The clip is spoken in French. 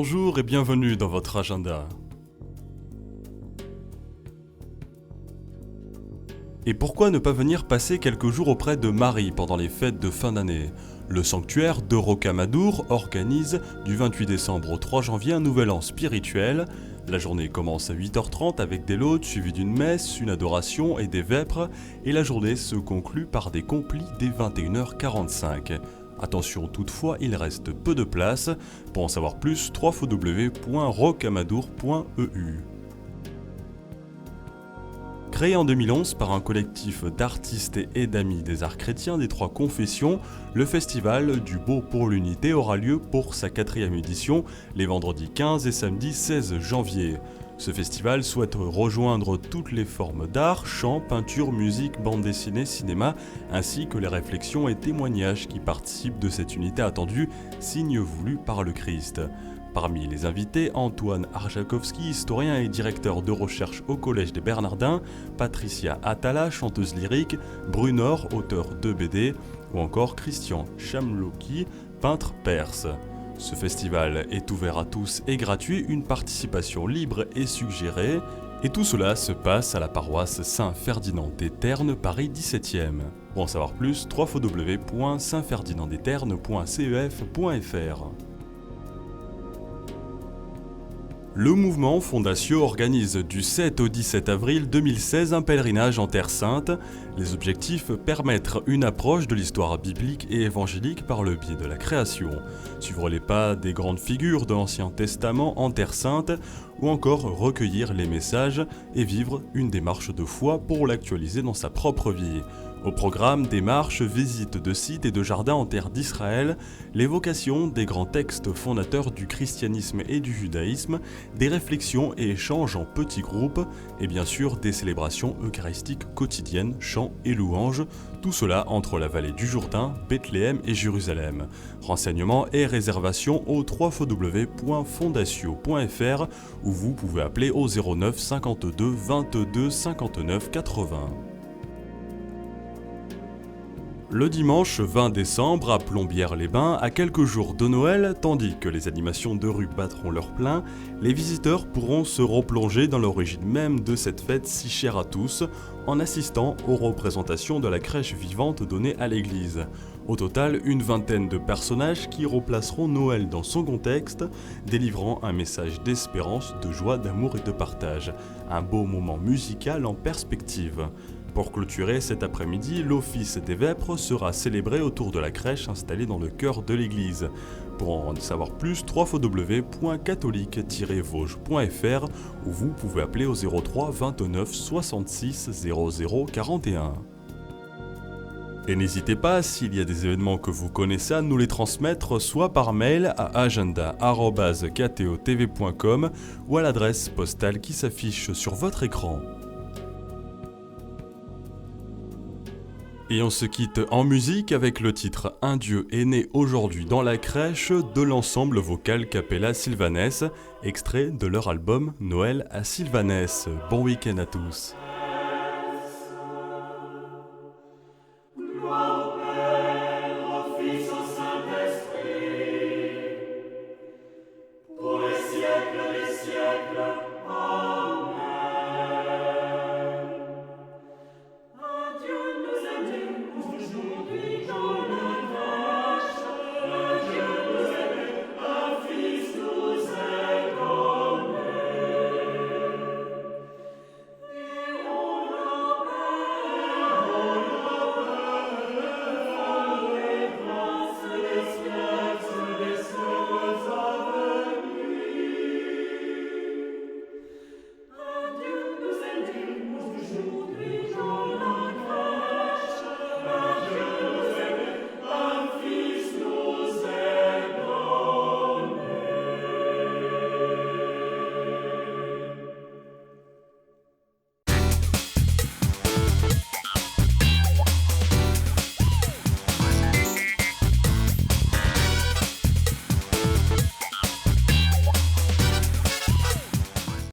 Bonjour et bienvenue dans votre agenda. Et pourquoi ne pas venir passer quelques jours auprès de Marie pendant les fêtes de fin d'année ? Le sanctuaire de Rocamadour organise du 28 décembre au 3 janvier un nouvel an spirituel. La journée commence à 8h30 avec des lots suivis d'une messe, une adoration et des vêpres, et la journée se conclut par des complis dès 21h45. Attention toutefois, il reste peu de place. Pour en savoir plus, www.rocamadour.eu. Créé en 2011 par un collectif d'artistes et d'amis des arts chrétiens des trois confessions, le festival du Beau pour l'Unité aura lieu pour sa 4e édition les vendredis 15 et samedi 16 janvier. Ce festival souhaite rejoindre toutes les formes d'art, chant, peinture, musique, bande dessinée, cinéma, ainsi que les réflexions et témoignages qui participent de cette unité attendue, signe voulu par le Christ. Parmi les invités, Antoine Arjakovski, historien et directeur de recherche au Collège des Bernardins, Patricia Atala, chanteuse lyrique, Brunor, auteur de BD, ou encore Christian Chamloki, peintre perse. Ce festival est ouvert à tous et gratuit, une participation libre et suggérée, et tout cela se passe à la paroisse Saint-Ferdinand des Ternes, Paris 17e. Pour en savoir plus, www.saintferdinanddesterne.cef.fr. Le mouvement Fondatio organise du 7 au 17 avril 2016 un pèlerinage en Terre Sainte. Les objectifs : permettre une approche de l'histoire biblique et évangélique par le biais de la création, suivre les pas des grandes figures de l'Ancien Testament en Terre Sainte, ou encore recueillir les messages et vivre une démarche de foi pour l'actualiser dans sa propre vie. Au programme, des marches, visites de sites et de jardins en terre d'Israël, l'évocation des grands textes fondateurs du christianisme et du judaïsme, des réflexions et échanges en petits groupes, et bien sûr des célébrations eucharistiques quotidiennes, chants et louanges, tout cela entre la vallée du Jourdain, Bethléem et Jérusalem. Renseignements et réservations au www.fondatio.fr où vous pouvez appeler au 09 52 22 59 80. Le dimanche 20 décembre à Plombières-les-Bains, à quelques jours de Noël, tandis que les animations de rue battront leur plein, les visiteurs pourront se replonger dans l'origine même de cette fête si chère à tous, en assistant aux représentations de la crèche vivante donnée à l'église. Au total, une vingtaine de personnages qui replaceront Noël dans son contexte, délivrant un message d'espérance, de joie, d'amour et de partage. Un beau moment musical en perspective. Pour clôturer cet après-midi, l'office des vêpres sera célébré autour de la crèche installée dans le cœur de l'église. Pour en savoir plus, www.catholique-vosges.fr où vous pouvez appeler au 03 29 66 00 41. Et n'hésitez pas, s'il y a des événements que vous connaissez, à nous les transmettre soit par mail à agenda@ktotv.com ou à l'adresse postale qui s'affiche sur votre écran. Et on se quitte en musique avec le titre « Un Dieu est né aujourd'hui dans la crèche » de l'ensemble vocal Capella Sylvanès, extrait de leur album Noël à Sylvanès. Bon week-end à tous.